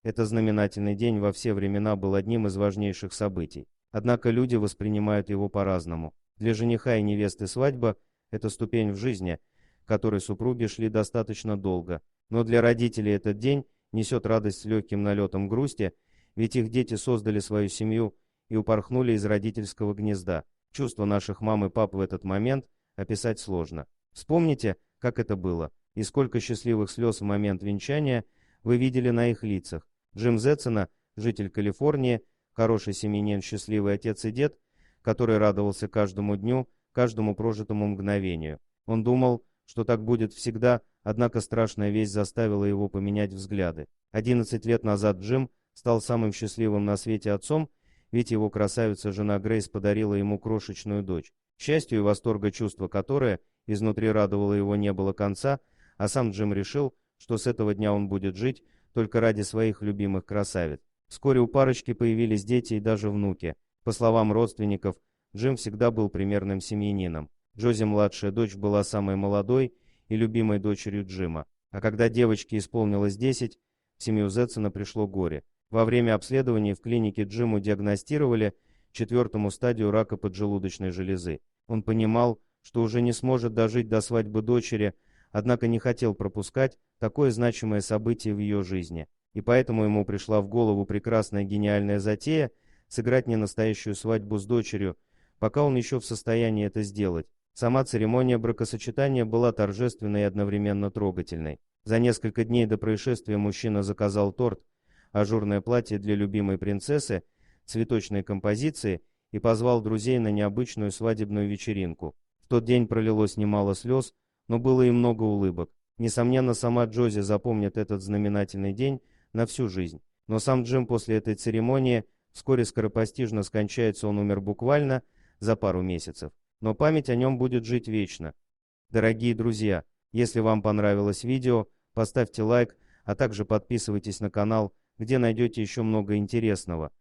Этот знаменательный день во все времена был одним из важнейших событий. Однако люди воспринимают его по-разному. Для жениха и невесты свадьба – это ступень в жизни, к которой супруги шли достаточно долго. Но для родителей этот день несет радость с легким налетом грусти, ведь их дети создали свою семью и упорхнули из родительского гнезда. Чувства наших мам и пап в этот момент описать сложно. Вспомните, как это было, и сколько счастливых слез в момент венчания вы видели на их лицах. Джим Зетсона, житель Калифорнии, хороший семьянин, счастливый отец и дед, который радовался каждому дню, каждому прожитому мгновению. Он думал, что так будет всегда, однако страшная весть заставила его поменять взгляды. 11 лет назад Джим стал самым счастливым на свете отцом, ведь его красавица жена Грейс подарила ему крошечную дочь. Счастью и восторга, чувства которое изнутри радовало его, не было конца, а сам Джим решил, что с этого дня он будет жить только ради своих любимых красавиц. Вскоре у парочки появились дети и даже внуки. По словам родственников, Джим всегда был примерным семьянином. Джози, младшая дочь, была самой молодой и любимой дочерью Джима. А когда девочке исполнилось 10, в семью Зетсона пришло горе. Во время обследования в клинике Джиму диагностировали 4-ю стадию рака поджелудочной железы. Он понимал, что уже не сможет дожить до свадьбы дочери, однако не хотел пропускать такое значимое событие в ее жизни. И поэтому ему пришла в голову прекрасная гениальная затея сыграть ненастоящую свадьбу с дочерью, пока он еще в состоянии это сделать. Сама церемония бракосочетания была торжественной и одновременно трогательной. За несколько дней до происшествия мужчина заказал торт, ажурное платье для любимой принцессы, цветочные композиции и позвал друзей на необычную свадебную вечеринку. В тот день пролилось немало слез, но было и много улыбок. Несомненно, сама Джози запомнит этот знаменательный день на всю жизнь. Но сам Джим после этой церемонии вскоре скоропостижно скончается, он умер буквально за пару месяцев. Но память о нем будет жить вечно. Дорогие друзья, если вам понравилось видео, поставьте лайк, а также подписывайтесь на канал, где найдете еще много интересного.